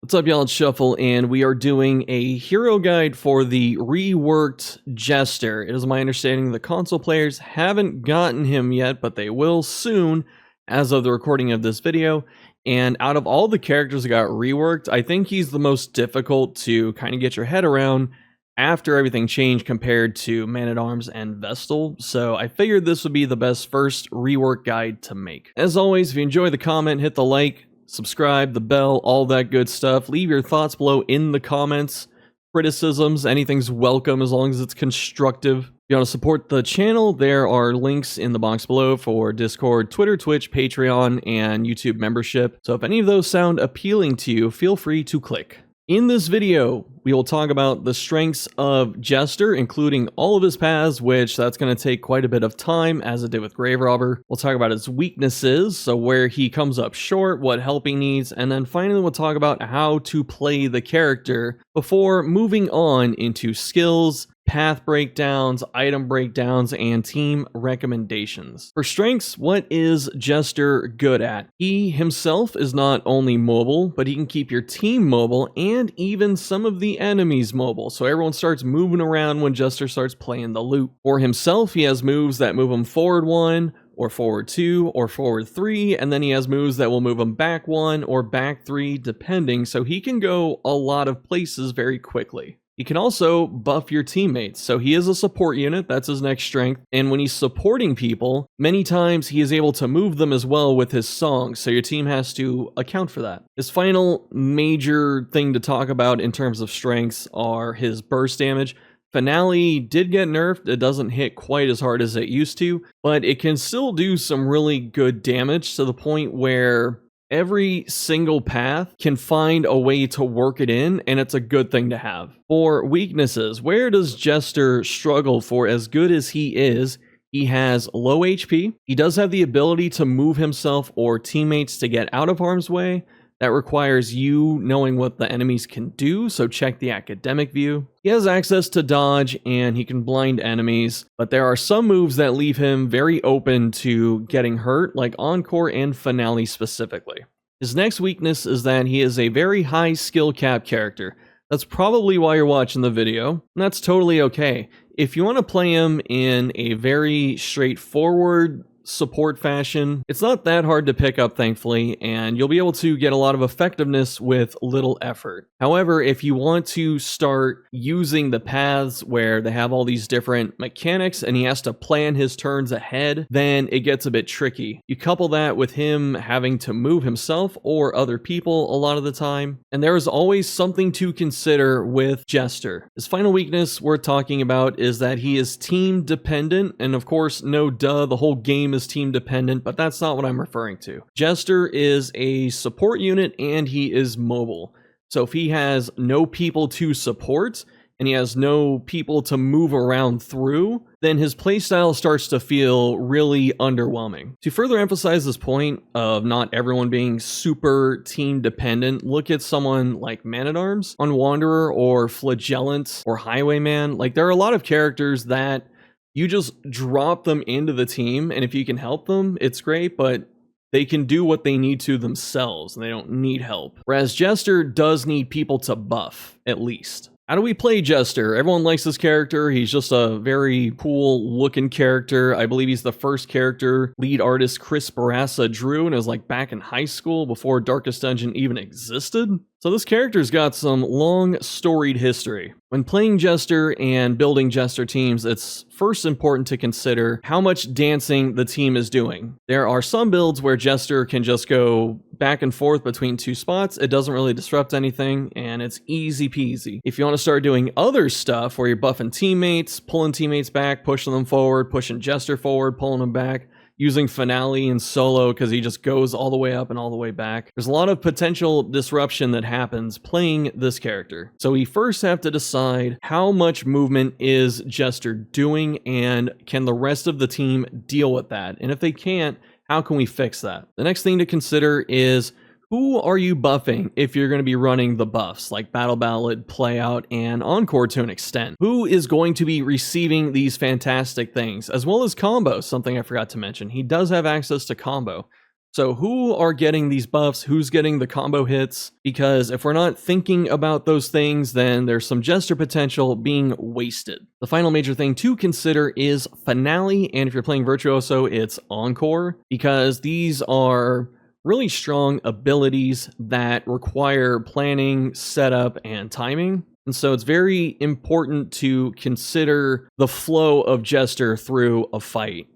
What's up, y'all? It's Shuffle, and we are doing a hero guide for the reworked Jester. It is my understanding the console players haven't gotten him yet, but they will soon as of the recording of this video. And out of all the characters that got reworked, I think he's the most difficult to kind of get your head around after everything changed compared to Man-at-Arms and Vestal. So I figured this would be the best first rework guide to make. As always, if you enjoy the comment, hit the like, subscribe, the bell, all that good stuff. Leave your thoughts below in the comments. Criticisms, anything's welcome as long as it's constructive. If you want to support the channel, there are links in the box below for Discord, Twitter, Twitch, Patreon, and YouTube membership. So if any of those sound appealing to you, feel free to click. In this video, we will talk about the strengths of Jester, including all of his paths, which that's going to take quite a bit of time, as it did with Grave Robber. We'll talk about his weaknesses, so where he comes up short, what help he needs, and then finally we'll talk about how to play the character before moving on into skills, path breakdowns, item breakdowns, and team recommendations. For strengths, what is Jester good at? He himself is not only mobile, but he can keep your team mobile and even some of the enemies mobile, so everyone starts moving around when Jester starts playing the loop. For himself, he has moves that move him forward 1, or forward 2, or forward 3, and then he has moves that will move him back 1 or back 3, depending, so he can go a lot of places very quickly. He can also buff your teammates, so he is a support unit, that's his next strength, and when he's supporting people, many times he is able to move them as well with his songs, so your team has to account for that. His final major thing to talk about in terms of strengths are his burst damage. Finale did get nerfed, it doesn't hit quite as hard as it used to, but it can still do some really good damage to the point where every single path can find a way to work it in, and it's a good thing to have. For weaknesses, where does Jester struggle? For as good as he is, he has low HP. He does have the ability to move himself or teammates to get out of harm's way. That requires you knowing what the enemies can do, so check the academic view. He has access to dodge and he can blind enemies, but there are some moves that leave him very open to getting hurt, like Encore and Finale specifically. His next weakness is that he is a very high skill cap character. That's probably why you're watching the video, and that's totally okay. If you want to play him in a very straightforward support fashion, it's not that hard to pick up, thankfully, and you'll be able to get a lot of effectiveness with little effort. However, if you want to start using the paths where they have all these different mechanics and he has to plan his turns ahead, then it gets a bit tricky. You couple that with him having to move himself or other people a lot of the time, and there is always something to consider with Jester. His final weakness we're talking about is that he is team dependent, and of course, no duh, the whole game is team dependent, but that's not what I'm referring to. Jester is a support unit and he is mobile. So if he has no people to support and he has no people to move around through, then his playstyle starts to feel really underwhelming. To further emphasize this point of not everyone being super team dependent, look at someone like Man-at-Arms on Wanderer or Flagellant or Highwayman. Like, there are a lot of characters that you just drop them into the team, and if you can help them, it's great, but they can do what they need to themselves, and they don't need help. Whereas Jester does need people to buff, at least. How do we play Jester? Everyone likes this character. He's just a very cool looking character. I believe he's the first character lead artist Chris Barassa drew, and it was like back in high school before Darkest Dungeon even existed. So this character's got some long storied history. When playing Jester and building Jester teams, it's first important to consider how much dancing the team is doing. There are some builds where Jester can just go back and forth between two spots. It doesn't really disrupt anything, and it's easy peasy. If you want to start doing other stuff where you're buffing teammates, pulling teammates back, pushing them forward, pushing Jester forward, pulling them back, using Finale and Solo because he just goes all the way up and all the way back. There's a lot of potential disruption that happens playing this character. So we first have to decide how much movement is Jester doing and can the rest of the team deal with that? And if they can't, how can we fix that? The next thing to consider is who are you buffing if you're going to be running the buffs, like Battle Ballad, Play Out, and Encore to an extent? Who is going to be receiving these fantastic things, as well as combo, something I forgot to mention. He does have access to combo. So who are getting these buffs? Who's getting the combo hits? Because if we're not thinking about those things, then there's some Jester potential being wasted. The final major thing to consider is Finale, and if you're playing Virtuoso, it's Encore, because these are really strong abilities that require planning, setup, and timing. And so it's very important to consider the flow of Jester through a fight.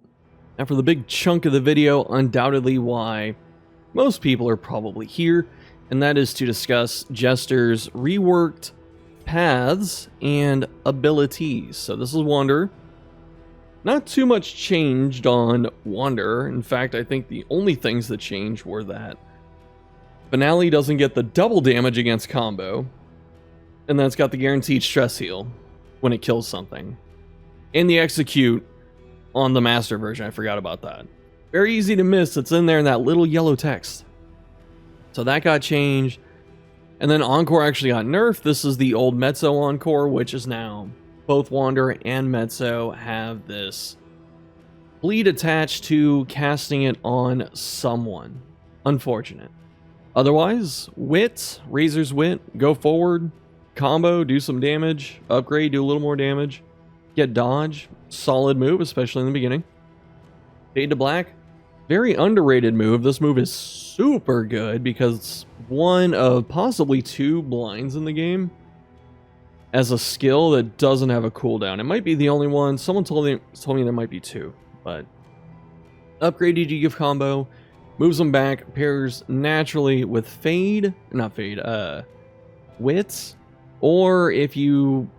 Now for the big chunk of the video, undoubtedly why most people are probably here, and that is to discuss Jester's reworked paths and abilities. So this is Wander. Not too much changed on Wander. In fact, I think the only things that changed were that Finale doesn't get the double damage against combo, and then it's got the guaranteed stress heal when it kills something. And the execute on the master version, I forgot about that. Very easy to miss, it's in there in that little yellow text. So that got changed. And then Encore actually got nerfed. This is the old Mezzo Encore, which is now both Wander and Mezzo have this bleed attached to casting it on someone. Unfortunate. Otherwise, Wit, Razor's Wit, go forward, combo, do some damage, upgrade, do a little more damage, get dodge, solid move, especially in the beginning. Fade to Black, very underrated move. This move is super good because it's one of possibly 2 blinds in the game as a skill that doesn't have a cooldown. It might be the only one. Someone told me there might be 2, but upgraded you give combo, moves them back, pairs naturally with Wits, or if you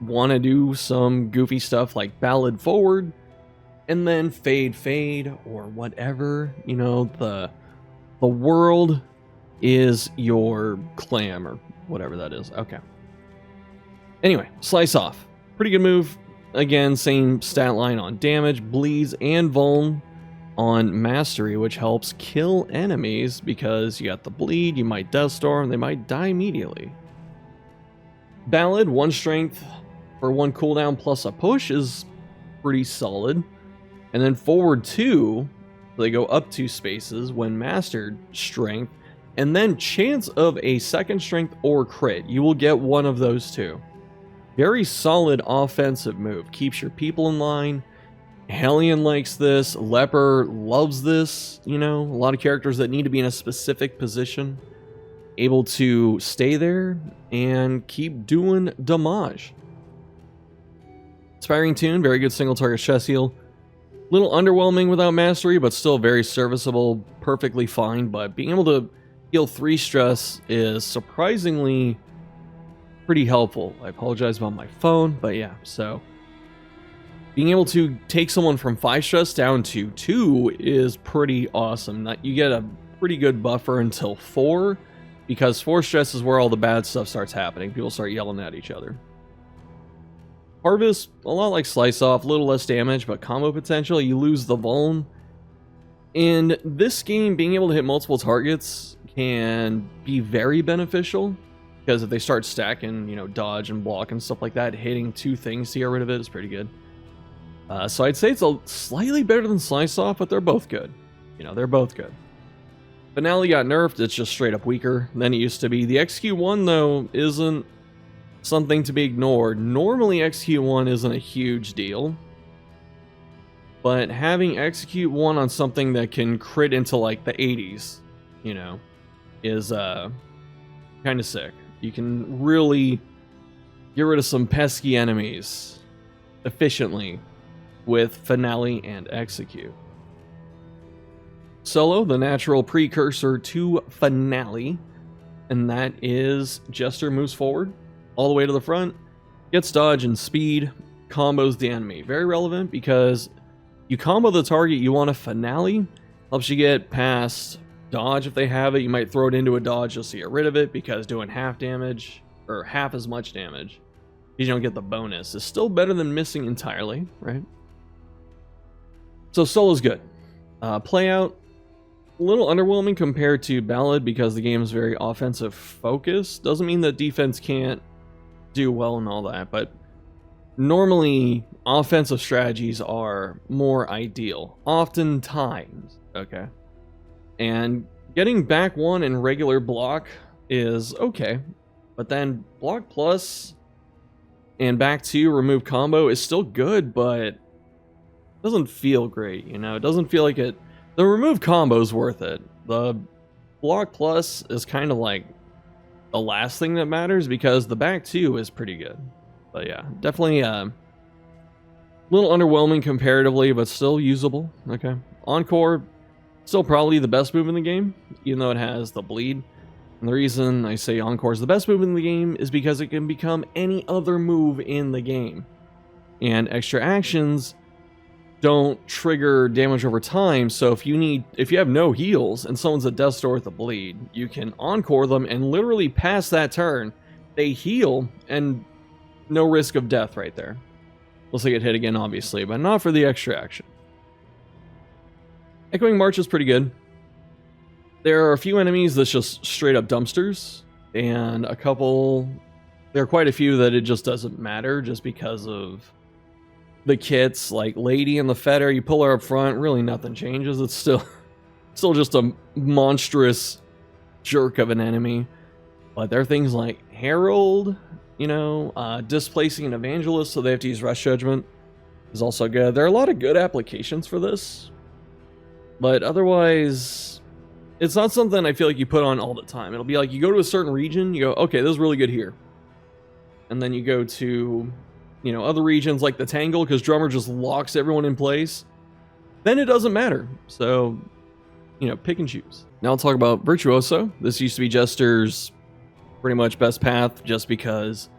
want to do some goofy stuff like Ballad forward, and then fade, or whatever, you know, the world is your clam, or whatever that is. Okay. Anyway, Slice Off. Pretty good move. Again, same stat line on damage, bleeds, and vuln on mastery, which helps kill enemies because you got the bleed, you might Death Storm, they might die immediately. Ballad, 1 strength for 1 cooldown plus a push is pretty solid. And then forward 2, so they go up 2 spaces when mastered strength, and then chance of a 2nd strength or crit. You will get one of those 2. Very solid offensive move. Keeps your people in line. Hellion likes this. Leper loves this. You know, a lot of characters that need to be in a specific position, able to stay there and keep doing damage. Inspiring Tune, very good single target chest heal. Little underwhelming without mastery, but still very serviceable, perfectly fine. But being able to heal 3 stress is surprisingly pretty helpful. I apologize about my phone, but yeah, so being able to take someone from 5 stress down to 2 is pretty awesome. You get a pretty good buffer until 4, because 4 stress is where all the bad stuff starts happening. People start yelling at each other. Harvest, a lot like Slice Off, a little less damage, but combo potential. You lose the vuln. In this game, being able to hit multiple targets can be very beneficial, because if they start stacking, you know, dodge and block and stuff like that, hitting 2 things to get rid of it is pretty good. So I'd say it's a slightly better than Slice Off, but they're both good. You know, they're both good. Finale got nerfed, it's just straight up weaker than it used to be. The XQ1, though, isn't something to be ignored. Normally, XQ1 isn't a huge deal, but having Execute 1 on something that can crit into, like, the 80s, you know, is kind of sick. You can really get rid of some pesky enemies efficiently with Finale and Execute. Solo, the natural precursor to Finale, and that is Jester moves forward all the way to the front, gets dodge and speed, combos the enemy. Very relevant because you combo the target you want a Finale, helps you get past dodge if they have it. You might throw it into a dodge just to get rid of it, because doing half damage, or half as much damage, you don't get the bonus, is still better than missing entirely, right? So Solo's good. Play out, a little underwhelming compared to Ballad because the game is very offensive focused. Doesn't mean that defense can't do well and all that, but normally offensive strategies are more ideal. Oftentimes, okay? And getting back 1 in regular block is okay. But then block plus and back 2 remove combo is still good, but it doesn't feel great, you know? It doesn't feel like it... The remove combo is worth it. The block plus is kind of like the last thing that matters because the back 2 is pretty good. But yeah, definitely a little underwhelming comparatively, but still usable. Okay. Encore, still probably the best move in the game, even though it has the bleed. And the reason I say Encore is the best move in the game is because it can become any other move in the game. And extra actions don't trigger damage over time, so if you have no heals and someone's at death's door with a bleed, you can Encore them and literally pass that turn. They heal and no risk of death right there. Unless they get hit again, obviously, but not for the extra action. Echoing March is pretty good. There are a few enemies that's just straight up dumpsters, and there are quite a few that it just doesn't matter just because of the kits. Like Lady and the Fetter, you pull her up front, really nothing changes. It's still just a monstrous jerk of an enemy. But there are things like Herald, you know, displacing an Evangelist, so they have to use Rush Judgment, is also good. There are a lot of good applications for this, but otherwise, it's not something I feel like you put on all the time. It'll be like you go to a certain region, you go, okay, this is really good here. And then you go to, you know, other regions like the Tangle, because Drummer just locks everyone in place. Then it doesn't matter. So, you know, pick and choose. Now I'll talk about Virtuoso. This used to be Jester's pretty much best path, just because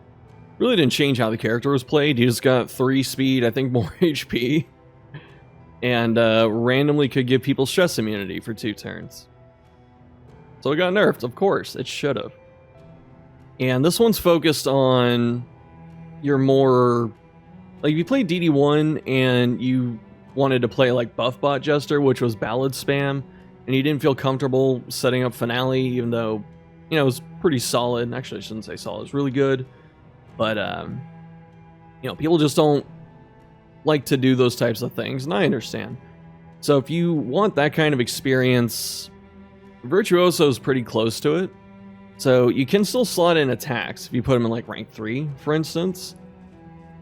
really didn't change how the character was played. He just got 3 speed, I think more HP. And randomly could give people stress immunity for 2 turns. So it got nerfed, of course. It should have. And this one's focused on your more... Like, if you played DD1 and you wanted to play, like, Buffbot Jester, which was Ballad Spam, and you didn't feel comfortable setting up Finale, even though, you know, it was pretty solid. Actually, I shouldn't say solid. It was really good. But, you know, people just don't like to do those types of things, and I understand. So if you want that kind of experience... Virtuoso is pretty close to it, so you can still slot in attacks if you put them in like rank 3, for instance,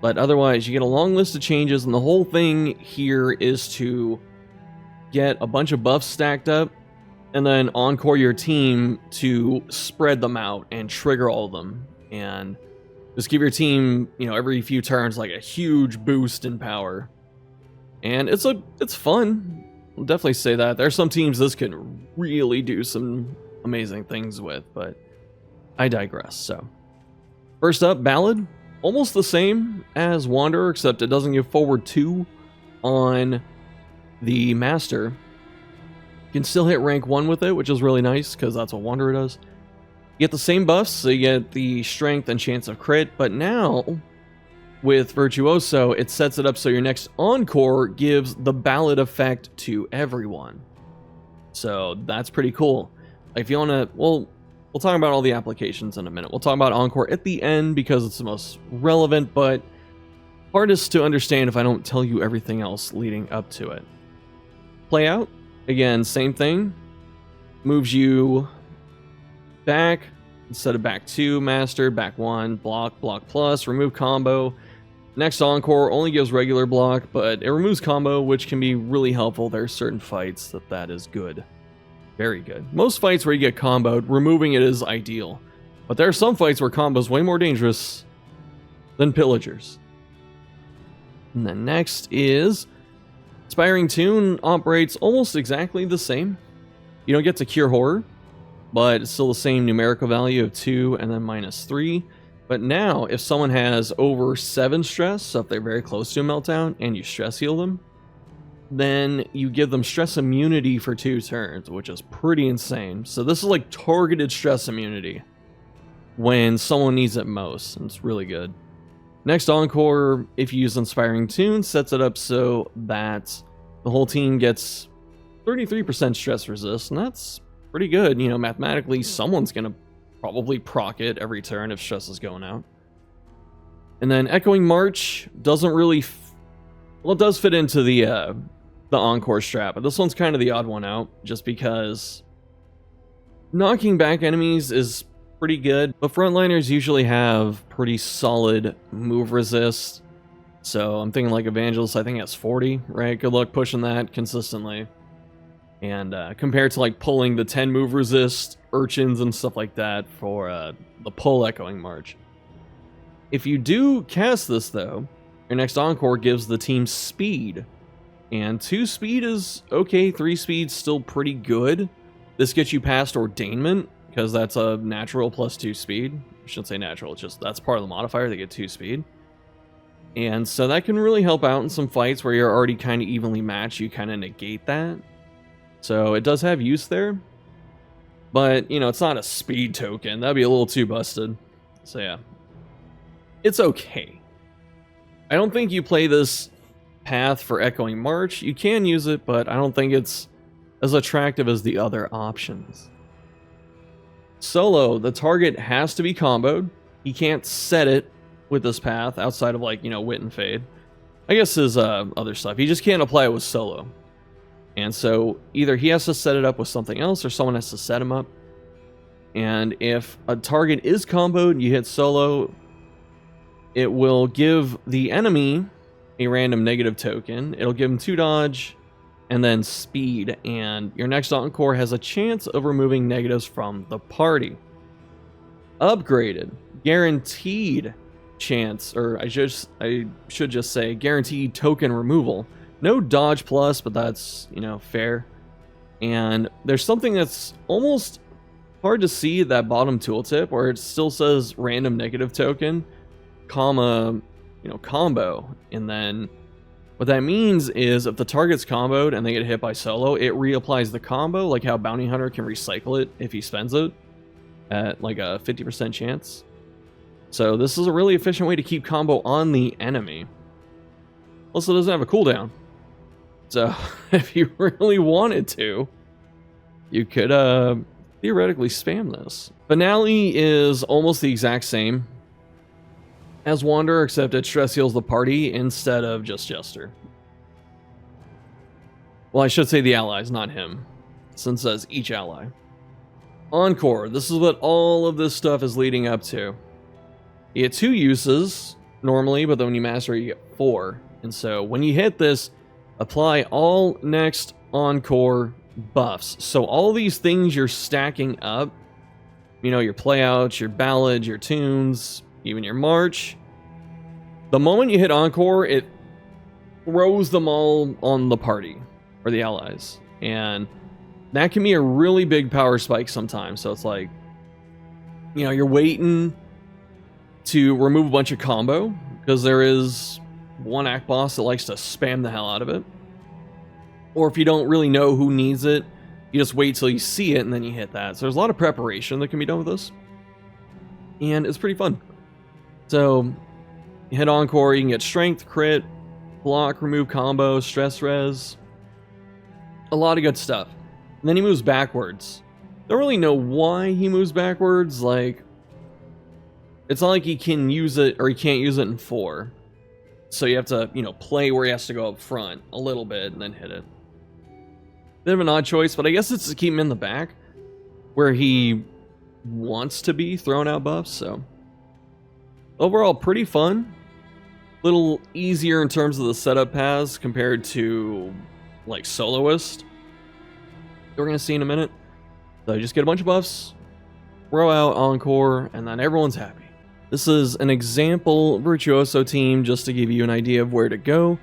but otherwise you get a long list of changes, and the whole thing here is to get a bunch of buffs stacked up and then Encore your team to spread them out and trigger all of them, and just give your team, you know, every few turns like a huge boost in power. And it's fun. I'll definitely say that. There are some teams this can really do some amazing things with, but I digress. So, first up, Ballad. Almost the same as Wanderer, except it doesn't give forward 2 on the Master. You can still hit rank 1 with it, which is really nice, because that's what Wanderer does. You get the same buffs, so you get the strength and chance of crit, but now... with Virtuoso, it sets it up so your next Encore gives the Ballad effect to everyone. So that's pretty cool. Like if you want to, we'll talk about all the applications in a minute. We'll talk about Encore at the end because it's the most relevant, but hardest to understand if I don't tell you everything else leading up to it. Play out, again, same thing. Moves you back instead of back 2, Master, back 1, block, block plus, remove combo. Next Encore only gives regular block, but it removes combo, which can be really helpful. There are certain fights that is good. Very good. Most fights where you get comboed, removing it is ideal. But there are some fights where combo is way more dangerous than Pillagers. And then next is... Inspiring Tune operates almost exactly the same. You don't get to Cure Horror, but it's still the same numerical value of 2 and then -3. But now, if someone has over 7 stress, so if they're very close to a meltdown, and you stress heal them, then you give them stress immunity for 2 turns, which is pretty insane. So this is like targeted stress immunity when someone needs it most, and it's really good. Next Encore, if you use Inspiring Tune, sets it up so that the whole team gets 33% stress resist, and that's pretty good. You know, mathematically, someone's going to probably proc it every turn if stress is going out. And then Echoing March doesn't really... well, it does fit into the the Encore strat, but this one's kind of the odd one out, just because knocking back enemies is pretty good, but frontliners usually have pretty solid move resist. So I'm thinking like Evangelist, I think that's 40, right? Good luck pushing that consistently. And compared to like pulling the 10 move resist urchins and stuff like that for the pull Echoing March. If you do cast this though, your next Encore gives the team speed. And 2 speed is okay, 3 speed's still pretty good. This gets you past Ordainment, because that's a natural plus 2 speed. I shouldn't say natural, it's just that's part of the modifier, they get 2 speed. And so that can really help out in some fights where you're already kind of evenly matched, you kind of negate that. So it does have use there. But, you know, it's not a speed token. That'd be a little too busted. So yeah. It's okay. I don't think you play this path for Echoing March. You can use it, but I don't think it's as attractive as the other options. Solo, the target has to be comboed. He can't set it with this path outside of like, you know, Wit and Fade. I guess his other stuff. He just can't apply it with Solo. And so either he has to set it up with something else or someone has to set him up. And if a target is comboed and you hit Solo, it will give the enemy a random negative token. It'll give him 2 dodge and then speed. And your next Encore has a chance of removing negatives from the party. Upgraded. Guaranteed chance, or I should just say guaranteed token removal. No dodge plus, but that's, you know, fair. And there's something that's almost hard to see at that bottom tooltip where it still says random negative token, comma, you know, combo. And then what that means is if the target's comboed and they get hit by Solo, it reapplies the combo, like how Bounty Hunter can recycle it if he spends it at like a 50% chance. So this is a really efficient way to keep combo on the enemy. Also, it doesn't have a cooldown. So if you really wanted to, you could theoretically spam this. Finale is almost the exact same as Wanderer, except it stress heals the party instead of just Jester. Well, I should say the allies, not him, since it says each ally. Encore, this is what all of this stuff is leading up to. You get 2 uses normally, but then when you master it, you get 4. And so when you hit this, apply all next Encore buffs. So all these things you're stacking up, you know, your playouts, your ballads, your tunes, even your march. The moment you hit Encore, it throws them all on the party or the allies. And that can be a really big power spike sometimes. So it's like, you know, you're waiting to remove a bunch of combo because there is one act boss that likes to spam the hell out of it. Or if you don't really know who needs it, you just wait till you see it and then you hit that. So there's a lot of preparation that can be done with this. And it's pretty fun. So you hit Encore, you can get strength, crit, block, remove combo, stress res. A lot of good stuff. And then he moves backwards. Don't really know why he moves backwards. Like, it's not like he can use it or he can't use it in 4. So you have to, you know, play where he has to go up front a little bit and then hit it. Bit of an odd choice, but I guess it's to keep him in the back where he wants to be throwing out buffs. So overall, pretty fun. Little easier in terms of the setup paths compared to like Soloist. We're going to see in a minute. So just get a bunch of buffs, throw out Encore, and then everyone's happy. This is an example Virtuoso team just to give you an idea of where to go.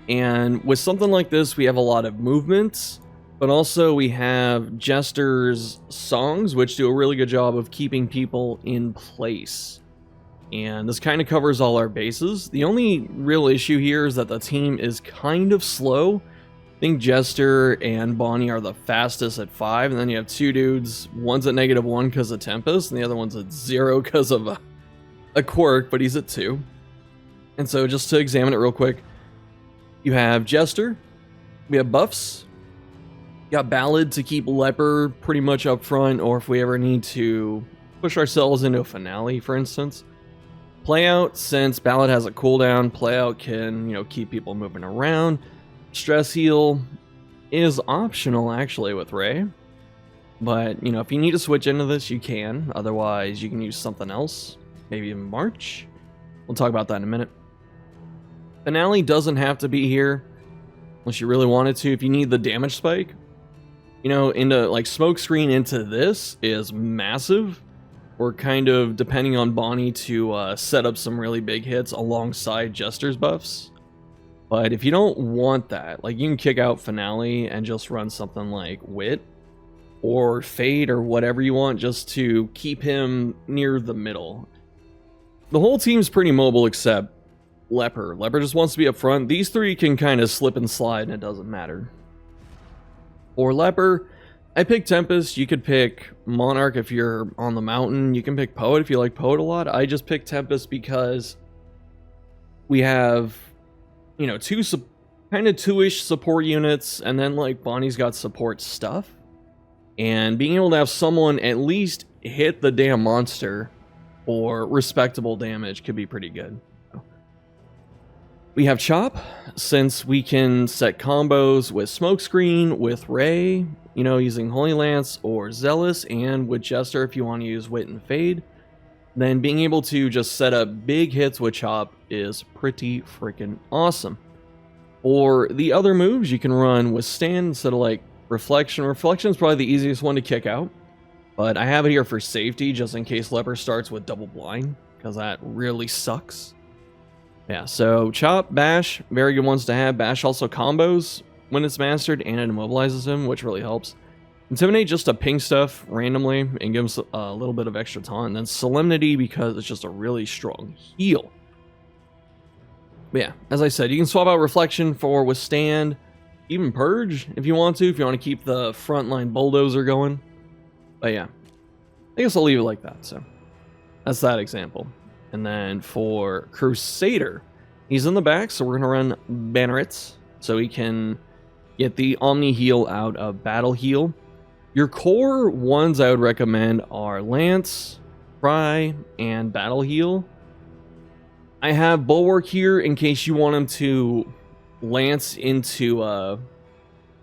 And with something like this, we have a lot of movements, but also we have Jester's songs, which do a really good job of keeping people in place. And this kind of covers all our bases. The only real issue here is that the team is kind of slow. I think Jester and Bonnie are the fastest at 5, and then you have 2 dudes. One's at -1 because of Tempest, and the other one's at 0 because of a quirk, but he's at 2. And so just to examine it real quick, you have Jester, we have buffs, you got Ballad to keep Leper pretty much up front, or if we ever need to push ourselves into a finale, for instance. Playout, since Ballad has a cooldown, Playout can, you know, keep people moving around. Stress heal is optional actually with Ray. But, you know, if you need to switch into this, you can. Otherwise, you can use something else. Maybe even March. We'll talk about that in a minute. Finale doesn't have to be here unless you really wanted to. If you need the damage spike, you know, into like Smokescreen into this is massive. We're kind of depending on Bonnie to set up some really big hits alongside Jester's buffs. But if you don't want that, like you can kick out Finale and just run something like Wit or Fade or whatever you want just to keep him near the middle. The whole team's pretty mobile except Leper. Leper just wants to be up front. These three can kind of slip and slide and it doesn't matter. For Leper, I picked Tempest. You could pick Monarch if you're on the mountain. You can pick Poet if you like Poet a lot. I just picked Tempest because we have, you know, kind of two-ish support units, and then like Bonnie's got support stuff. And being able to have someone at least hit the damn monster for respectable damage could be pretty good. We have Chop, since we can set combos with Smokescreen, with Ray, you know, using Holy Lance or Zealous, and with Jester if you want to use Wit and Fade. Then being able to just set up big hits with Chop is pretty freaking awesome. For the other moves, you can run Withstand instead of like Reflection. Reflection is probably the easiest one to kick out, but I have it here for safety just in case Leper starts with Double Blind, because that really sucks. Yeah, so Chop, Bash, very good ones to have. Bash also combos when it's mastered and it immobilizes him, which really helps. Intimidate just to ping stuff randomly and gives a little bit of extra taunt. And then Solemnity because it's just a really strong heal. But yeah, as I said, you can swap out Reflection for Withstand, even Purge if you want to keep the frontline bulldozer going. But yeah, I guess I'll leave it like that. So that's that example. And then for Crusader, he's in the back, so we're going to run Bannerets so he can get the Omni heal out of Battle Heal. Your core ones I would recommend are Lance, Cry, and Battle Heal. I have Bulwark here in case you want him to Lance into,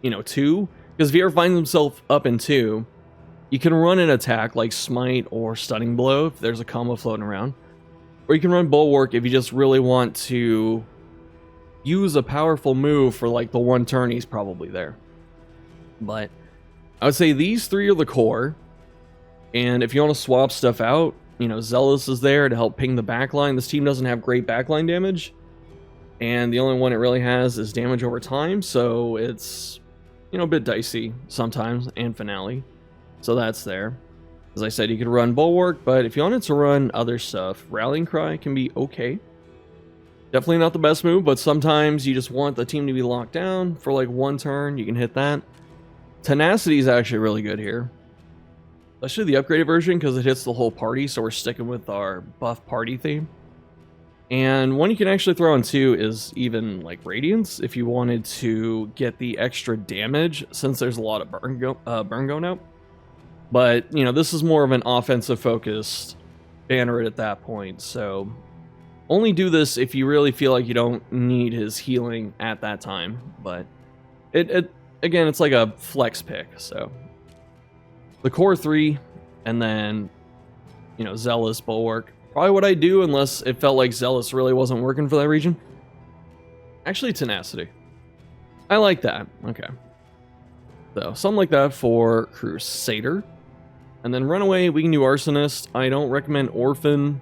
2. Because if he ever finds himself up in 2, you can run an attack like Smite or Stunning Blow if there's a combo floating around. Or you can run Bulwark if you just really want to use a powerful move for like the one turn he's probably there. But I would say these three are the core. And if you want to swap stuff out, you know, Zealous is there to help ping the backline. This team doesn't have great backline damage. And the only one it really has is damage over time. So it's, you know, a bit dicey sometimes. And Finale. So that's there. As I said, you could run Bulwark. But if you wanted to run other stuff, Rallying Cry can be okay. Definitely not the best move. But sometimes you just want the team to be locked down for like one turn. You can hit that. Tenacity is actually really good here. Especially the upgraded version because it hits the whole party, so we're sticking with our buff party theme. And one you can actually throw on too is even like Radiance if you wanted to get the extra damage since there's a lot of burn going out. But, you know, this is more of an offensive focused Banneret at that point, so only do this if you really feel like you don't need his healing at that time. But again, it's like a flex pick, so the core 3, and then, you know, Zealous, Bulwark. Probably what I do unless it felt like Zealous really wasn't working for that region. Actually, Tenacity. I like that. Okay. So, something like that for Crusader. And then Runaway, we can do Arsonist. I don't recommend Orphan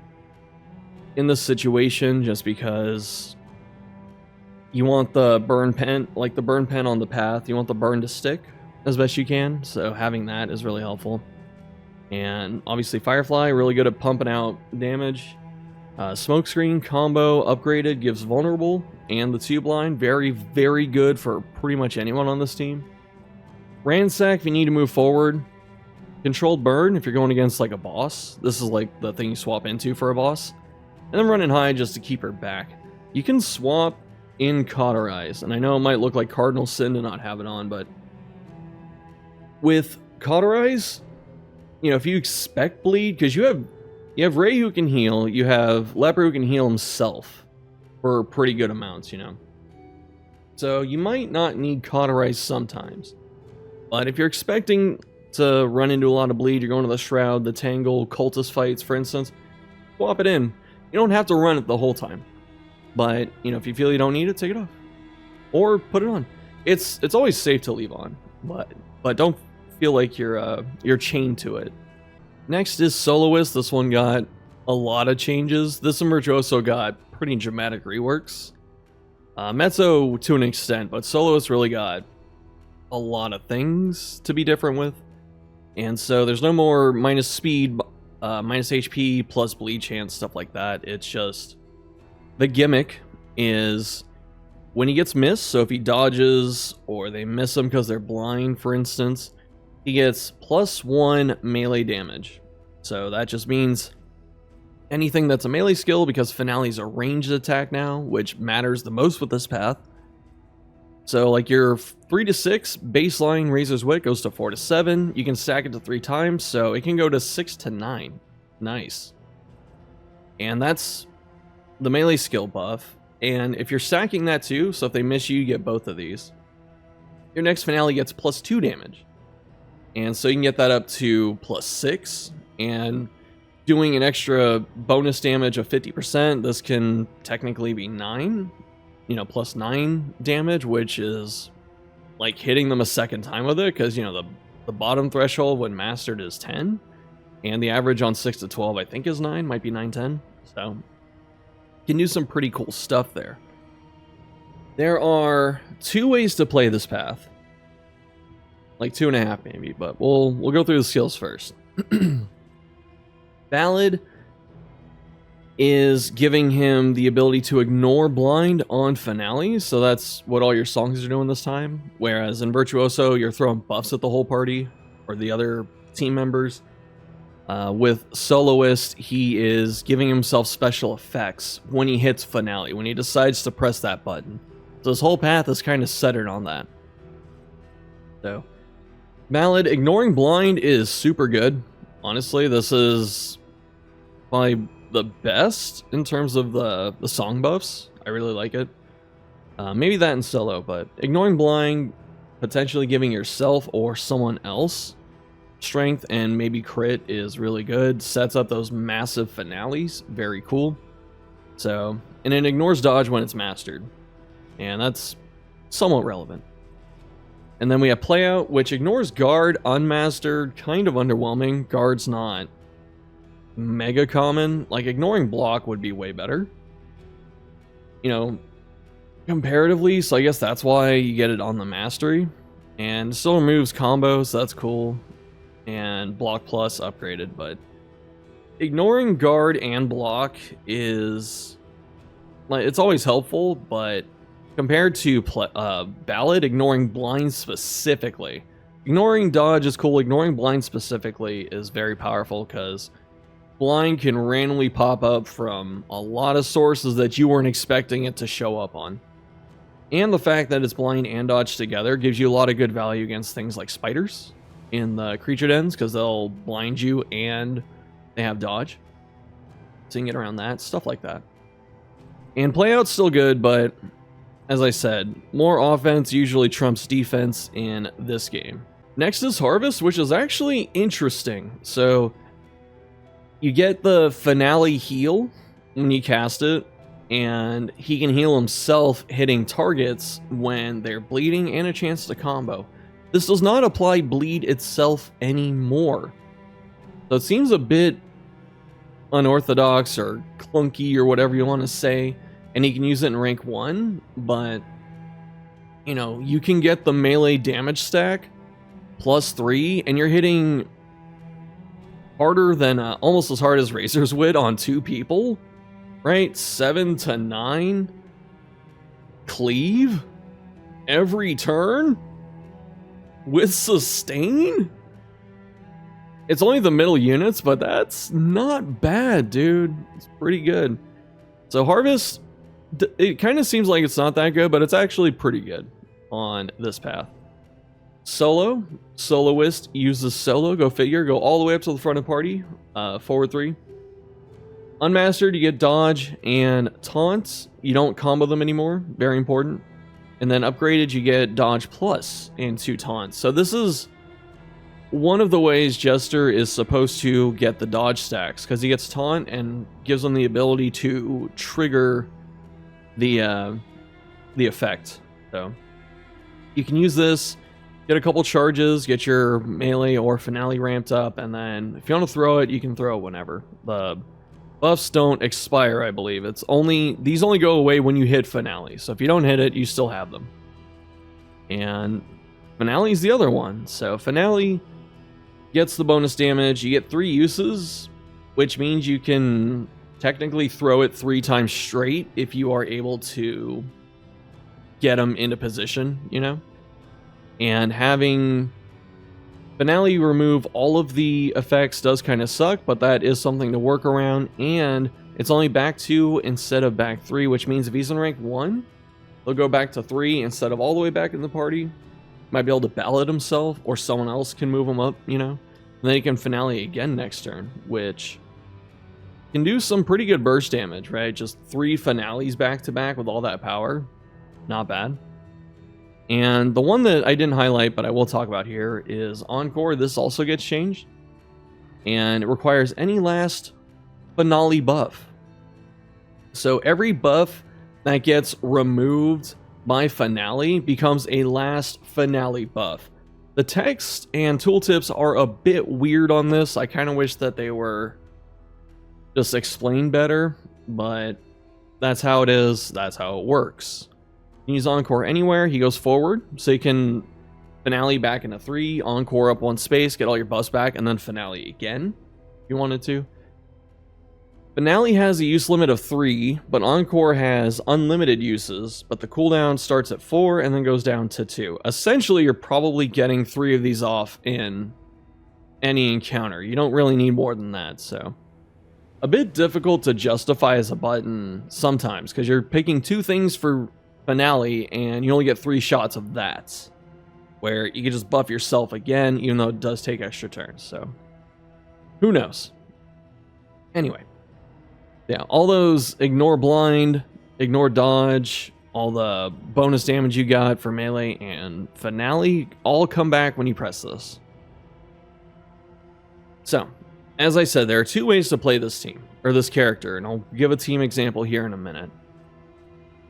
in this situation just because you want the burn pen, like the burn pen on the path. You want the burn to stick as best you can, so having that is really helpful. And obviously Firefly, really good at pumping out damage. Smokescreen combo upgraded gives vulnerable and the 2 blind, very, very good for pretty much anyone on this team. Ransack if you need to move forward. Controlled burn if you're going against like a boss. This is like the thing you swap into for a boss. And then Run and Hide just to keep her back. You can swap in Cauterize, and I know it might look like cardinal sin to not have it on, but with Cauterize, you know, if you expect bleed, because you have Ray who can heal, you have Leper who can heal himself for pretty good amounts, you know. So you might not need Cauterize sometimes. But if you're expecting to run into a lot of bleed, you're going to the Shroud, the Tangle, Cultist fights, for instance, swap it in. You don't have to run it the whole time. But, you know, if you feel you don't need it, take it off. Or put it on. It's always safe to leave on, but don't feel like you're chained to it. Next is Soloist. This one got a lot of changes. This and Virtuoso got pretty dramatic reworks. Mezzo to an extent, but Soloist really got a lot of things to be different with. And so there's no more minus speed, minus HP, plus bleed chance, stuff like that. It's just the gimmick is when he gets missed, so if he dodges or they miss him because they're blind, for instance, he gets +1 melee damage. So that just means anything that's a melee skill, because Finale's a ranged attack now, which matters the most with this path. So like your 3 to 6 baseline Razor's Wit goes to 4 to 7. You can stack it to 3 times, so it can go to 6 to 9. Nice. And that's the melee skill buff. And if you're stacking that too, so if they miss you, you get both of these. Your next Finale gets +2 damage. And so you can get that up to +6. And doing an extra bonus damage of 50%, this can technically be 9. You know, +9 damage, which is like hitting them a second time with it, because, you know, the bottom threshold when mastered is 10. And the average on 6 to 12, I think, is 9. Might be 9, 10. So can do some pretty cool stuff there. There are 2 ways to play this path. Like 2.5 maybe, but we'll go through the skills first. Ballad is giving him the ability to ignore blind on Finale, so that's what all your songs are doing this time. Whereas in Virtuoso, you're throwing buffs at the whole party, or the other team members. With Soloist, he is giving himself special effects when he hits Finale, when he decides to press that button. So this whole path is kind of centered on that. So, Ballad, ignoring blind is super good. Honestly, this is probably the best in terms of the song buffs. I really like it. Maybe that in solo, but ignoring blind, potentially giving yourself or someone else strength and maybe crit is really good. Sets up those massive finales. Very cool. So, and it ignores dodge when it's mastered. And that's somewhat relevant. And then we have Play Out, which ignores guard, unmastered, kind of underwhelming. Guard's not mega common. Like, ignoring block would be way better, you know, comparatively. So I guess that's why you get it on the mastery. And still removes combos, so that's cool. And block plus upgraded, but ignoring guard and block is like, it's always helpful, but compared to Ballad, ignoring blind specifically, ignoring dodge is cool. Ignoring blind specifically is very powerful, because blind can randomly pop up from a lot of sources that you weren't expecting it to show up on. And the fact that it's blind and dodge together gives you a lot of good value against things like spiders in the creature dens, because they'll blind you and they have dodge. So you can get around that, stuff like that. And Play Out's still good, but as I said, more offense usually trumps defense in this game. Next is Harvest, which is actually interesting. So you get the Finale heal when you cast it, and he can heal himself hitting targets when they're bleeding and a chance to combo. This does not apply bleed itself anymore. So it seems a bit unorthodox or clunky or whatever you want to say. And he can use it in rank 1, but, you know, you can get the melee damage stack +3, and you're hitting harder than, almost as hard as Razor's Wit on 2 people, right? 7 to 9 cleave every turn with sustain? It's only the middle units, but that's not bad, dude. It's pretty good. So Harvest, it kind of seems like it's not that good, but it's actually pretty good on this path. Soloist uses solo, go figure, go all the way up to the front of the party, forward 3. Unmastered, you get dodge and taunts. You don't combo them anymore, very important. And then upgraded, you get dodge plus and 2 taunts. So this is one of the ways Jester is supposed to get the dodge stacks, because he gets taunt and gives him the ability to trigger the effect. So you can use this, get a couple charges, get your melee or finale ramped up, and then if you want to throw it, you can throw it whenever. The buffs don't expire, I believe. These only go away when you hit finale. So if you don't hit it, you still have them. And finale is the other one. So finale gets the bonus damage. You get 3 uses, which means you can technically throw it 3 times straight if you are able to get them into position, you know? And having finale remove all of the effects does kind of suck, but that is something to work around, and it's only back 2 instead of back 3, which means if he's in rank 1, he'll go back to 3 instead of all the way back in the party. Might be able to ballot himself, or someone else can move him up, you know? And then he can finale again next turn, which can do some pretty good burst damage, right? Just 3 finales back to back with all that power. Not bad. And the one that I didn't highlight, but I will talk about here, is Encore. This also gets changed. And it requires any last finale buff. So every buff that gets removed by finale becomes a last finale buff. The text and tooltips are a bit weird on this. I kind of wish that they were just explained better, but that's how it is. That's how it works. Use Encore anywhere. He goes forward, so you can finale back into 3, Encore up 1 space, get all your buffs back, and then finale again if you wanted to. Finale has a use limit of 3, but Encore has unlimited uses, but the cooldown starts at 4 and then goes down to 2. Essentially, you're probably getting 3 of these off in any encounter. You don't really need more than that, so a bit difficult to justify as a button sometimes, because you're picking 2 things for finale and you only get 3 shots of that, where you can just buff yourself again, even though it does take extra turns. So who knows? Anyway, yeah, all those ignore blind, ignore dodge, all the bonus damage you got for melee and finale all come back when you press this. So as I said, there are 2 ways to play this team, or this character, and I'll give a team example here in a minute.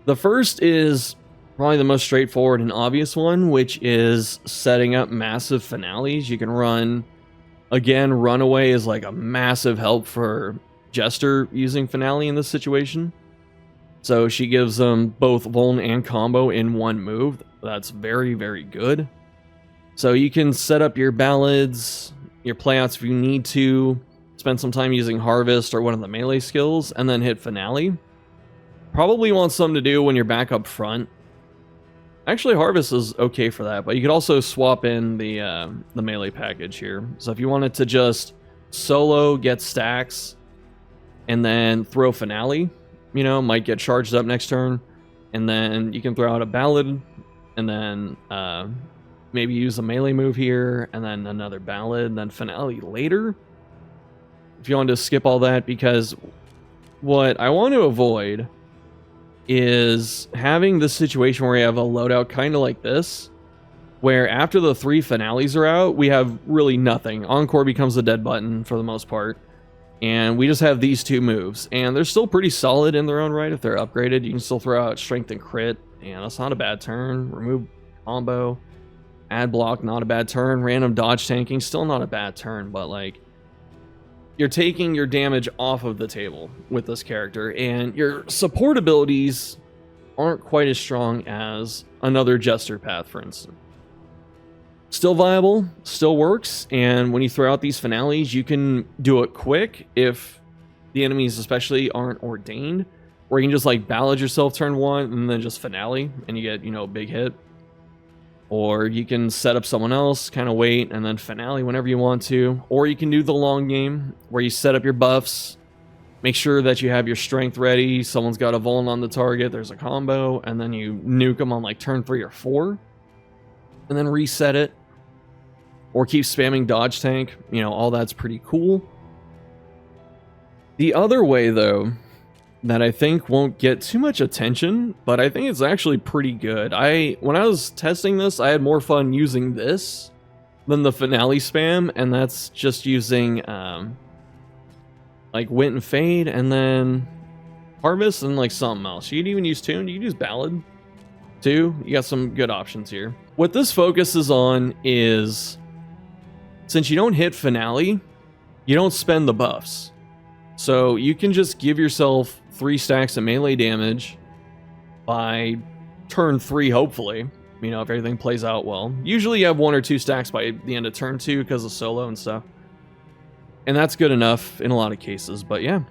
The first is probably the most straightforward and obvious one, which is setting up massive finales. You can run, again, Runaway is like a massive help for Jester using finale in this situation. So she gives them both vuln and combo in one move. That's very, very good. So you can set up your ballads, your playouts if you need to, spend some time using Harvest or one of the melee skills, and then hit finale. Probably want something to do when you're back up front. Actually, Harvest is okay for that, but you could also swap in the melee package here. So if you wanted to just solo, get stacks, and then throw finale, you know, might get charged up next turn, and then you can throw out a ballad, and then maybe use a melee move here, and then another ballad, and then finale later. If you want to skip all that, because what I want to avoid is having this situation where you have a loadout kind of like this, where after the 3 finales are out, we have really nothing. Encore becomes a dead button for the most part, and we just have these 2 moves, and they're still pretty solid in their own right. If they're upgraded, you can still throw out strength and crit, and that's not a bad turn. Remove combo, add block, not a bad turn. Random dodge tanking, still not a bad turn, but like, you're taking your damage off of the table with this character, and your support abilities aren't quite as strong as another Jester path, for instance. Still viable, still works, and when you throw out these finales, you can do it quick if the enemies especially aren't ordained, where you can just like ballad yourself turn 1 and then just finale, and you get, you know, a big hit. Or you can set up someone else, kind of wait, and then finale whenever you want to. Or you can do the long game, where you set up your buffs, make sure that you have your strength ready, someone's got a vuln on the target, there's a combo, and then you nuke them on like turn 3 or 4, and then reset it. Or keep spamming dodge tank, you know, all that's pretty cool. The other way, though, that I think won't get too much attention, but I think it's actually pretty good. When I was testing this, I had more fun using this than the finale spam, and that's just using like Wit and Fade, and then Harvest, and like something else. You can even use Tune, you can use Ballad too. You got some good options here. What this focuses on is, since you don't hit finale, you don't spend the buffs. So you can just give yourself 3 stacks of melee damage by turn 3, hopefully. You know, if everything plays out well. Usually you have 1 or 2 stacks by the end of turn 2 because of solo and stuff. And that's good enough in a lot of cases, but yeah.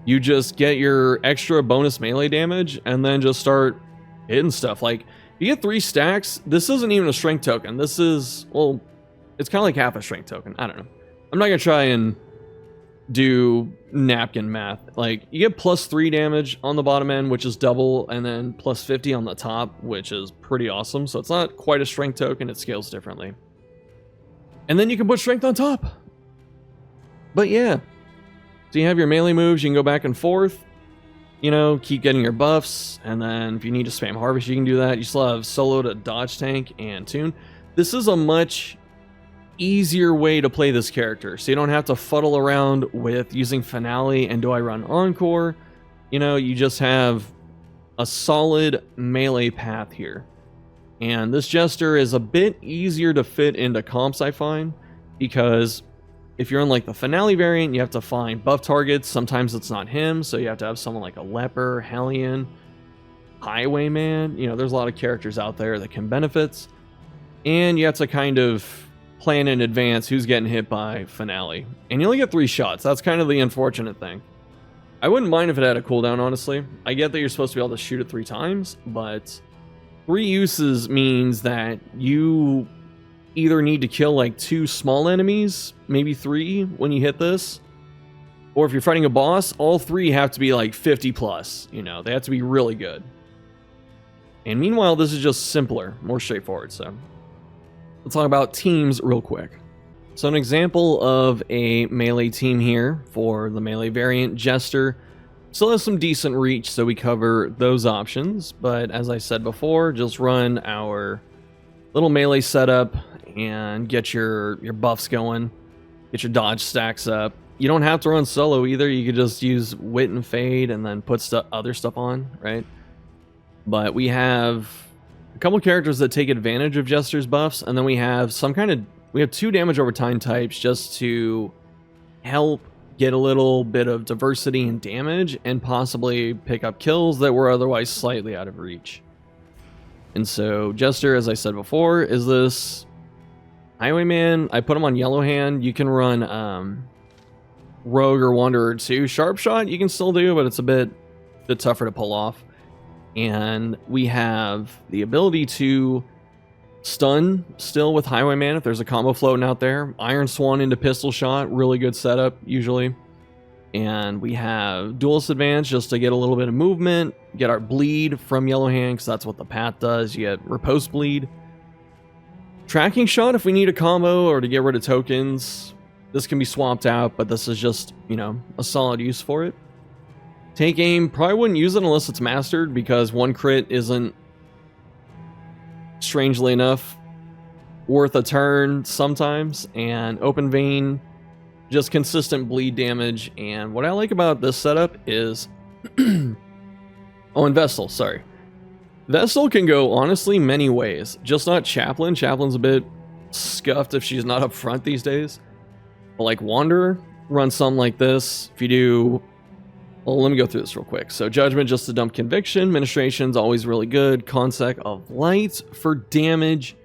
You just get your extra bonus melee damage and then just start hitting stuff. Like, you get 3 stacks, this isn't even a strength token. This is, well, it's kind of like half a strength token. I don't know. I'm not going to try and do napkin math. Like, you get plus 3 damage on the bottom end, which is double, and then plus 50 on the top, which is pretty awesome. So it's not quite a strength token, it scales differently. And then you can put strength on top. But yeah. So you have your melee moves, you can go back and forth, you know, keep getting your buffs, and then if you need to spam Harvest, you can do that. You still have solo to dodge tank and tune. This is a much easier way to play this character, so you don't have to fuddle around with using finale and do I run Encore. You know, you just have a solid melee path here. And this Jester is a bit easier to fit into comps, I find, because if you're in like the finale variant, you have to find buff targets. Sometimes it's not him, so you have to have someone like a Leper, Hellion, Highwayman. You know, there's a lot of characters out there that can benefit. And you have to kind of plan in advance who's getting hit by finale. And you only get 3 shots. That's kind of the unfortunate thing. I wouldn't mind if it had a cooldown, honestly. I get that you're supposed to be able to shoot it 3 times, but 3 uses means that you either need to kill like 2 small enemies, maybe 3 when you hit this, or if you're fighting a boss, all 3 have to be like 50 plus. You know, they have to be really good. And meanwhile, this is just simpler, more straightforward. So let's talk about teams real quick. So an example of a melee team here for the melee variant, Jester still has some decent reach, so we cover those options. But as I said before, just run our little melee setup and get your buffs going, get your dodge stacks up. You don't have to run solo either. You could just use Wit and Fade and then put other stuff on, right? But we have a couple characters that take advantage of Jester's buffs, and then we have we have 2 damage over time types just to help get a little bit of diversity in damage and possibly pick up kills that were otherwise slightly out of reach. And so Jester, as I said before, is this Highwayman. I put him on Yellow Hand. You can run Rogue or Wanderer too. Sharp Shot you can still do, but it's a bit tougher to pull off. And we have the ability to stun still with Highwayman if there's a combo floating out there. Iron Swan into Pistol Shot, really good setup usually. And we have Duelist Advance just to get a little bit of movement, get our bleed from Yellow Hand, because that's what the path does. You get Riposte Bleed. Tracking Shot if we need a combo or to get rid of tokens. This can be swapped out, but this is just, you know, a solid use for it. Take Aim, probably wouldn't use it unless it's mastered, because 1 crit isn't, strangely enough, worth a turn sometimes. And Open Vein, just consistent bleed damage. And what I like about this setup is oh, and Vestal, sorry. Vestal can go honestly many ways, just not Chaplain. Chaplain's a bit scuffed if she's not up front these days. But like Wanderer, run something like this. If you do, well, let me go through this real quick. So Judgment just to dump Conviction. Administration's always really good. Consec of Light for damage.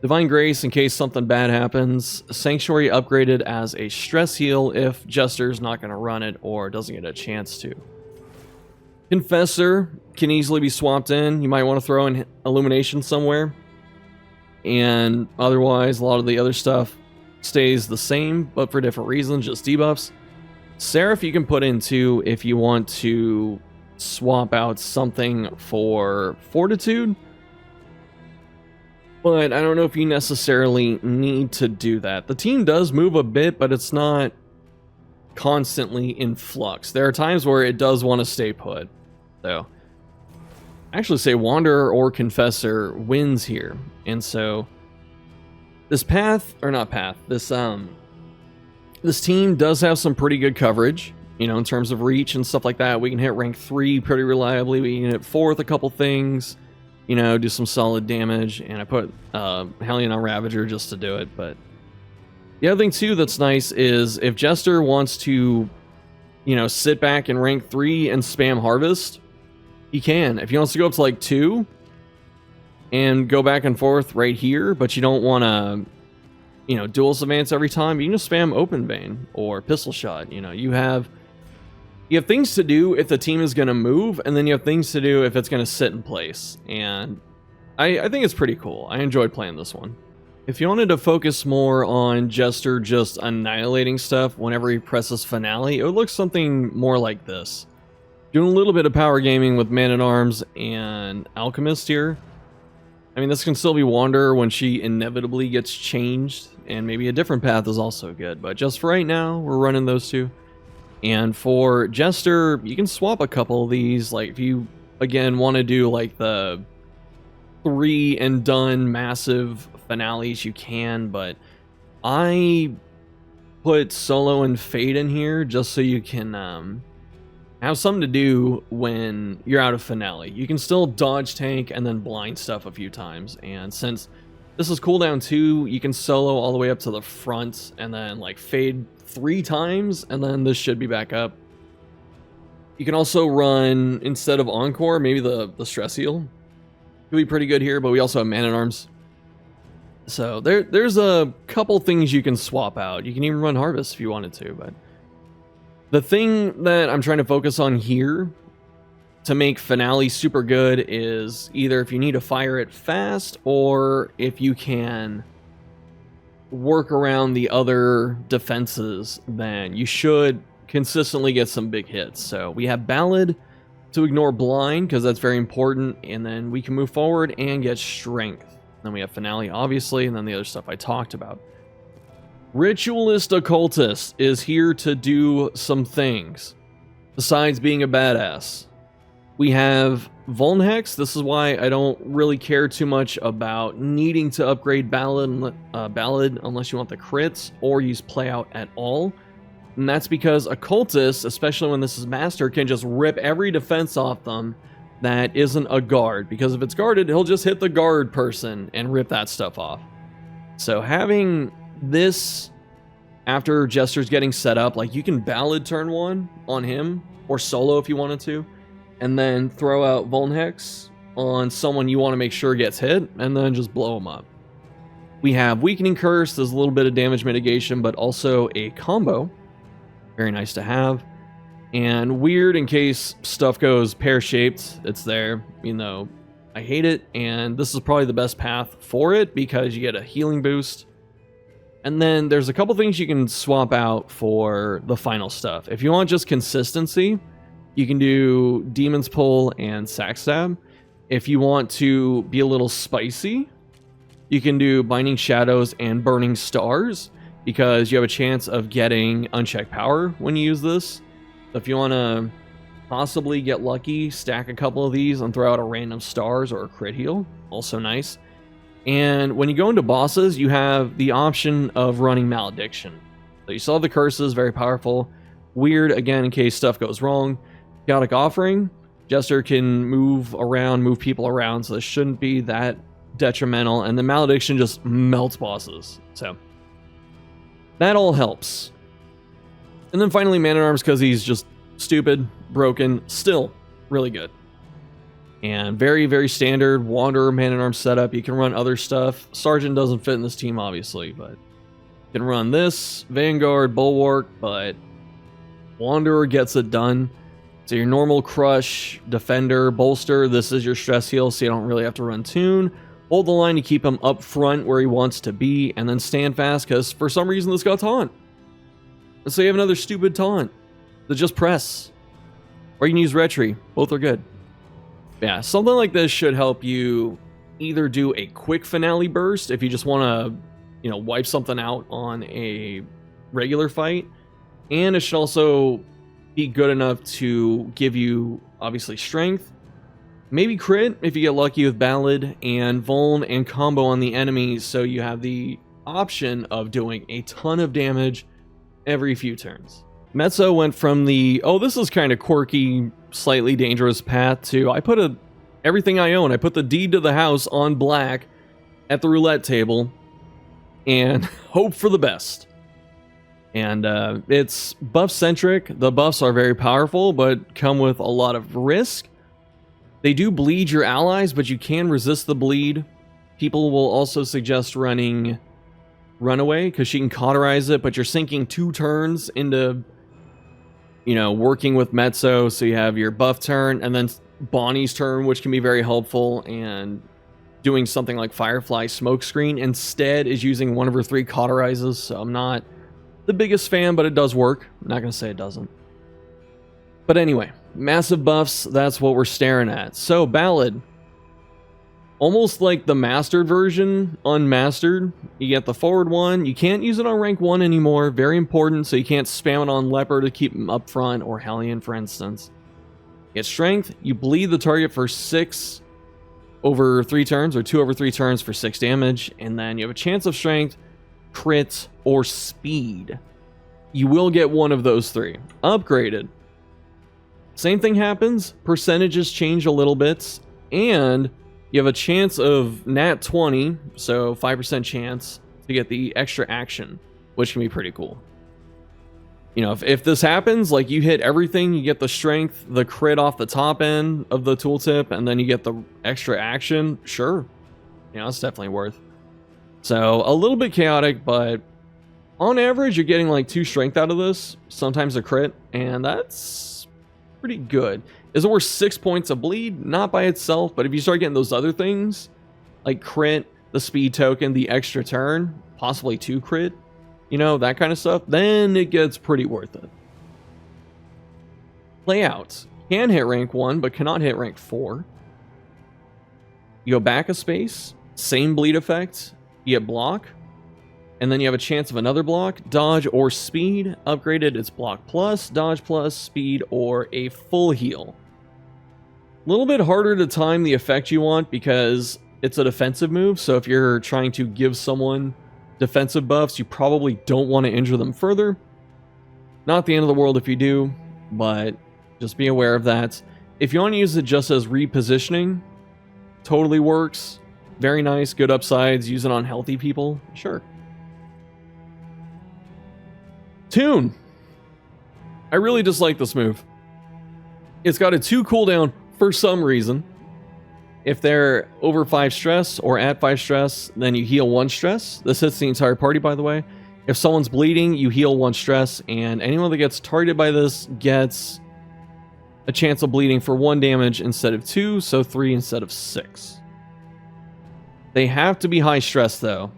Divine Grace in case something bad happens. Sanctuary upgraded as a stress heal if Jester's not going to run it or doesn't get a chance to. Confessor can easily be swapped in. You might want to throw in Illumination somewhere. And otherwise, a lot of the other stuff stays the same, but for different reasons, just debuffs. Seraph you can put into if you want to swap out something for Fortitude. But I don't know if you necessarily need to do that. The team does move a bit, but it's not constantly in flux. There are times where it does want to stay put. So I actually say Wanderer or Confessor wins here. And so this path, or not path, this team does have some pretty good coverage, you know, in terms of reach and stuff like that. We can hit rank 3 pretty reliably. We can hit 4 with a couple things, you know, do some solid damage. And I put Hellion on Ravager just to do it. But the other thing too that's nice is if Jester wants to, you know, sit back in rank 3 and spam Harvest, he can. If he wants to go up to like 2 and go back and forth right here, but you don't want to, you know, dual advance every time, you can just spam Open Vein or Pistol Shot. You know, you have things to do if the team is going to move, and then you have things to do if it's going to sit in place. And I think it's pretty cool. I enjoyed playing this one. If you wanted to focus more on Jester just annihilating stuff whenever he presses Finale, it would look something more like this. Doing a little bit of power gaming with Man-at-Arms and Alchemist here. I mean, this can still be Wanderer when she inevitably gets changed, and maybe a different path is also good. But just for right now, we're running those two. And for Jester, you can swap a couple of these. Like, if you, again, want to do, like, the 3 and done massive finales, you can. But I put Solo and Fade in here just so you can have something to do when you're out of Finale. You can still dodge tank and then blind stuff a few times. And since this is cooldown 2, you can solo all the way up to the front and then like fade 3 times, and then this should be back up. You can also run, instead of Encore, maybe the Stress Heal. Could be pretty good here, but we also have Man-at-Arms. So there's a couple things you can swap out. You can even run Harvest if you wanted to, but the thing that I'm trying to focus on here to make Finale super good is either if you need to fire it fast, or if you can work around the other defenses, then you should consistently get some big hits. So we have Ballad to ignore Blind, because that's very important, and then we can move forward and get Strength. Then we have Finale, obviously, and then the other stuff I talked about. Ritualist Occultist is here to do some things besides being a badass. We have Vuln Hex. This is why I don't really care too much about needing to upgrade Ballad unless you want the crits or use Play Out at all. And that's because Occultist, especially when this is Master, can just rip every defense off them that isn't a guard. Because if it's guarded, he'll just hit the guard person and rip that stuff off. So having this after Jester's getting set up, like you can Ballad turn 1 on him, or solo if you wanted to, and then throw out Vuln Hex on someone you want to make sure gets hit, and then just blow them up. We have Weakening Curse. There's a little bit of damage mitigation, but also a combo. Very nice to have. And Weird, in case stuff goes pear-shaped, it's there, you know. I hate it, and this is probably the best path for it because you get a healing boost. And then there's a couple things you can swap out for the final stuff. If you want just consistency, you can do Demon's Pull and Sack Stab. If you want to be a little spicy, you can do Binding Shadows and Burning Stars, because you have a chance of getting unchecked power when you use this. So if you want to possibly get lucky, stack a couple of these and throw out a random stars or a crit heal. Also nice. And when you go into bosses, you have the option of running Malediction. So you still have the curses, very powerful. Weird, again, in case stuff goes wrong. Chaotic Offering, Jester can move around, move people around, so this shouldn't be that detrimental. And the Malediction just melts bosses. So that all helps. And then finally Man-at-Arms, because he's just stupid, broken, still really good. And very, very standard Wanderer Man-at-Arms setup. You can run other stuff. Sergeant doesn't fit in this team, obviously, but you can run this, Vanguard, Bulwark, but Wanderer gets it done. So your normal Crush, Defender, Bolster, this is your Stress Heal, so you don't really have to run Tune. Hold the line to keep him up front where he wants to be, and then stand fast, because for some reason this got Taunt. And so you have another stupid Taunt. So just press. Or you can use Retry. Both are good. Yeah, something like this should help you either do a quick Finale burst if you just want to, you know, wipe something out on a regular fight, And it should also be good enough to give you, obviously, strength. Maybe crit if you get lucky with Ballad, and Vuln and combo on the enemies, so you have the option of doing a ton of damage every few turns. Mezzo went from the, oh, this is kind of quirky, slightly dangerous path to, I put everything I own. I put the deed to the house on black at the roulette table and hope for the best. And it's buff-centric. The buffs are very powerful, but come with a lot of risk. They do bleed your allies, but you can resist the bleed. People will also suggest running Runaway, because she can cauterize it, but you're sinking 2 turns into, you know, working with Mezzo, so you have your buff turn, and then Bonnie's turn, which can be very helpful, and doing something like Firefly Smokescreen instead is using one of her 3 cauterizes, so I'm not the biggest fan, but it does work. I'm not going to say it doesn't. But anyway, massive buffs, that's what we're staring at. So, Ballad. Almost like the mastered version, unmastered. You get the forward one. You can't use it on rank 1 anymore. Very important, so you can't spam it on Leper to keep him up front, or Hellion, for instance. You get strength. You bleed the target for 6 over 3 turns, or 2 over 3 turns for 6 damage. And then you have a chance of strength, crit, or speed. You will get one of those 3. Upgraded. Same thing happens. Percentages change a little bit. And you have a chance of nat 20, so 5% chance to get the extra action, which can be pretty cool. You know, if this happens, like you hit everything, you get the strength, the crit off the top end of the tooltip, and then you get the extra action, sure. You know, it's definitely worth. So, a little bit chaotic, but on average, you're getting like 2 strength out of this, sometimes a crit, and that's pretty good. Is it worth 6 points of bleed? Not by itself, but if you start getting those other things, like crit, the speed token, the extra turn, possibly 2 crit, you know, that kind of stuff, then it gets pretty worth it. Layout. Can hit rank 1, but cannot hit rank 4. You go back a space, same bleed effect, you get block, and then you have a chance of another block, dodge, or speed. Upgraded, it's block plus, dodge plus, speed, or a full heal. A little bit harder to time the effect you want because it's a defensive move, so if you're trying to give someone defensive buffs, you probably don't want to injure them further. Not the end of the world if you do, but just be aware of that. If you want to use it just as repositioning, totally works. Very nice, good upsides. Use it on healthy people, sure. Tune. I really dislike this move. It's got a 2 cooldown for some reason. If they're over 5 stress or at 5 stress, then you heal 1 stress. This hits the entire party, by the way. If someone's bleeding, you heal 1 stress, and anyone that gets targeted by this gets a chance of bleeding for 1 damage instead of 2, so 3 instead of 6. They have to be high stress, though,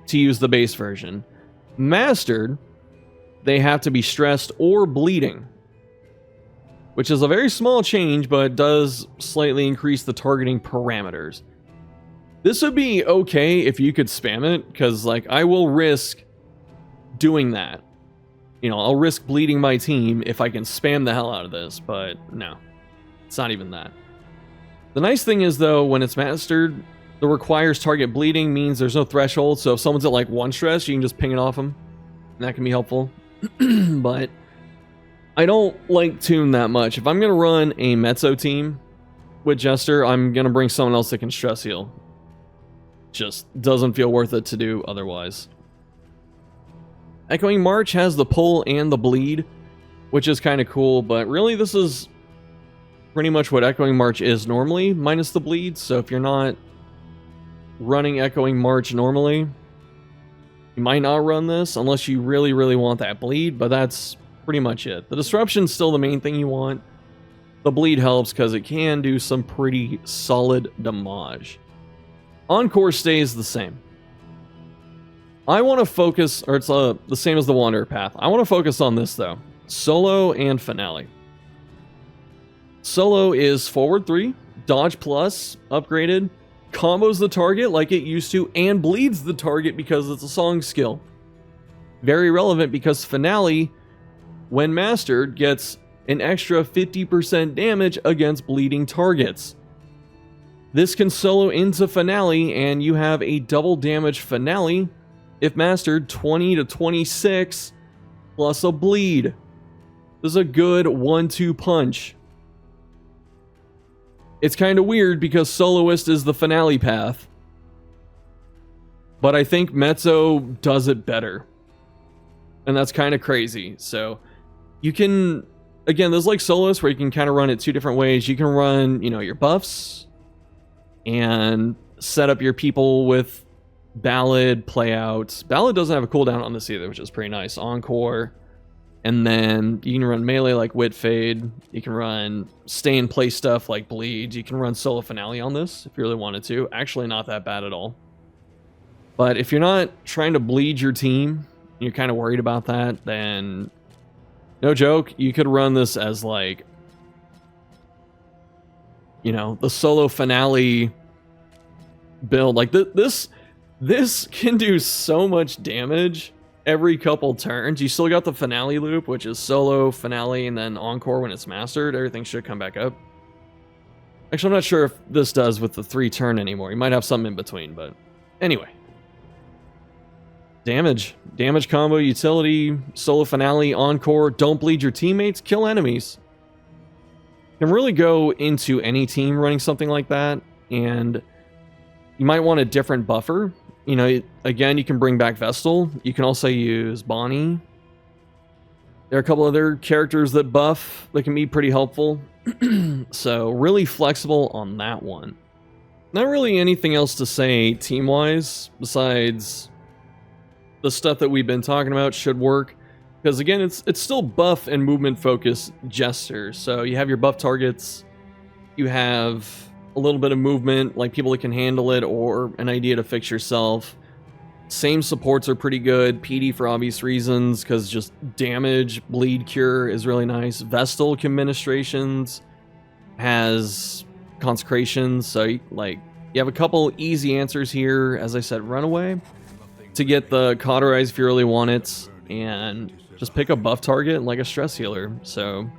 to use the base version. Mastered, they have to be stressed or bleeding, which is a very small change, but does slightly increase the targeting parameters. This would be okay if you could spam it, because like I will risk doing that. You know, I'll risk bleeding my team if I can spam the hell out of this, but no, it's not even that. The nice thing is, though, when it's mastered, the requires target bleeding means there's no threshold, so if someone's at like 1 stress, you can just ping it off them, and that can be helpful. But I don't like Tune that much. If I'm going to run a Mezzo team with Jester, I'm going to bring someone else that can stress heal. Just doesn't feel worth it to do otherwise. Echoing March has the pull and the bleed, which is kind of cool, but really this is pretty much what Echoing March is normally, minus the bleed. So if you're not running Echoing March normally, you might not run this unless you really, really want that bleed, but that's pretty much it. The disruption's still the main thing you want. The bleed helps because it can do some pretty solid damage. Encore stays the same. I want to focus, or it's the same as the Wanderer path. I want to focus on this though. Solo and Finale. Solo is forward 3, dodge plus, upgraded, combos the target like it used to, and bleeds the target because it's a song skill. very relevant because Finale, when mastered, gets an extra 50% damage against bleeding targets. This can solo into Finale, and you have a double damage Finale, if mastered, 20 to 26, plus a bleed. This is a good 1-2 punch. It's kind of weird because Soloist is the Finale path, but I think Mezzo does it better. And that's kind of crazy. So you can, again, there's like Soloist where you can kind of run it two different ways. You can run, you know, your buffs and set up your people with Ballad, Playouts. Ballad doesn't have a cooldown on this either, which is pretty nice. Encore. And then you can run melee like Wit Fade. You can run stay and play stuff like Bleed. You can run solo Finale on this if you really wanted to. Actually, not that bad at all. But if you're not trying to bleed your team, you're kind of worried about that, then no joke, you could run this as like, you know, the solo Finale build. Like this can do so much damage every couple turns. You still got the Finale loop, which is solo, Finale, and then Encore when it's mastered. Everything should come back up. Actually, I'm not sure if this does with the 3 turn anymore. You might have something in between, but anyway. Damage combo, utility, solo Finale, Encore, don't bleed your teammates, kill enemies. You can really go into any team running something like that, and you might want a different buffer. You know, again, you can bring back Vestal. You can also use Bonnie. There are a couple other characters that buff that can be pretty helpful. So really flexible on that one. Not really anything else to say team-wise besides the stuff that we've been talking about should work. Because again, it's still buff and movement focused Jester. So you have your buff targets. You have a little bit of movement, like people that can handle it, or an idea to fix yourself. Same supports are pretty good. PD for obvious reasons, because just damage, bleed cure is really nice. Vestal Administrations has consecrations, so you have a couple easy answers here. As I said, Runaway to get the Cauterize if you really want it, and just pick a buff target like a stress healer. So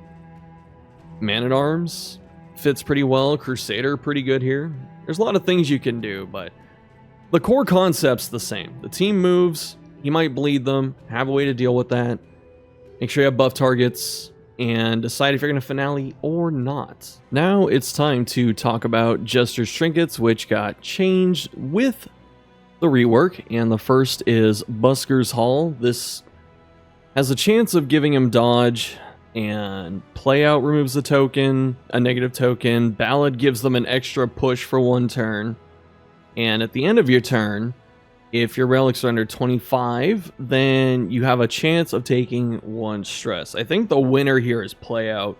Man-at-Arms fits pretty well. Crusader, pretty good here. There's a lot of things you can do, but the core concept's the same. The team moves, you might bleed them, have a way to deal with that. Make sure you have buff targets, and decide if you're going to Finale or not. Now it's time to talk about Jester's Trinkets, which got changed with the rework, and the first is Busker's Hall. This has a chance of giving him dodge, and Playout removes the token, a negative token. Ballad gives them an extra push for 1 turn. And at the end of your turn, if your relics are under 25, then you have a chance of taking 1 stress. I think the winner here is Playout,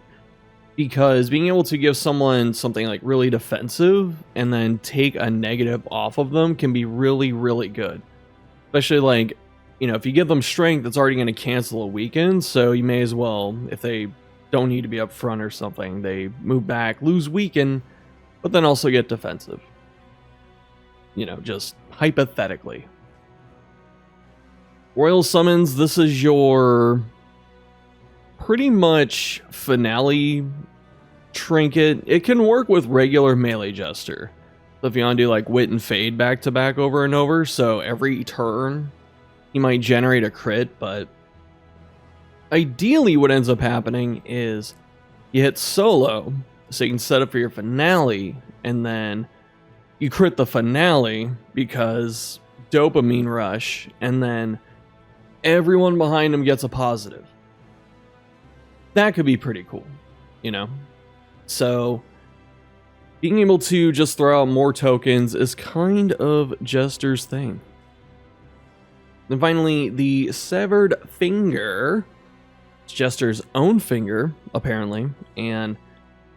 because being able to give someone something like really defensive and then take a negative off of them can be really, really good. Especially like, you know, if you give them strength, it's already going to cancel a weaken, so you may as well, if they don't need to be up front or something, they move back, lose weaken, but then also get defensive. You know, just hypothetically. Royal Summons, this is your pretty much Finale trinket. It can work with regular melee Jester. So if you want to do like Wit and Fade back to back over and over, so every turn he might generate a crit, but ideally what ends up happening is you hit solo, so you can set up for your Finale, and then you crit the Finale because dopamine rush, and then everyone behind him gets a positive. That could be pretty cool, you know? So being able to just throw out more tokens is kind of Jester's thing. Then finally, the Severed Finger. It's Jester's own finger, apparently. And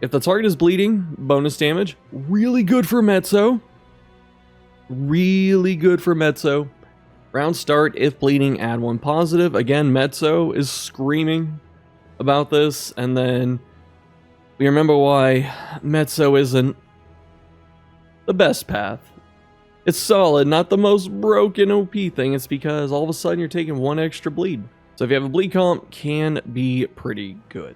if the target is bleeding, bonus damage. Really good for Mezzo. Really good for Mezzo. Round start, if bleeding, add 1 positive. Again, Mezzo is screaming about this. And then we remember why Mezzo isn't the best path. It's solid, not the most broken OP thing. It's because all of a sudden you're taking 1 extra bleed. So if you have a bleed comp, can be pretty good.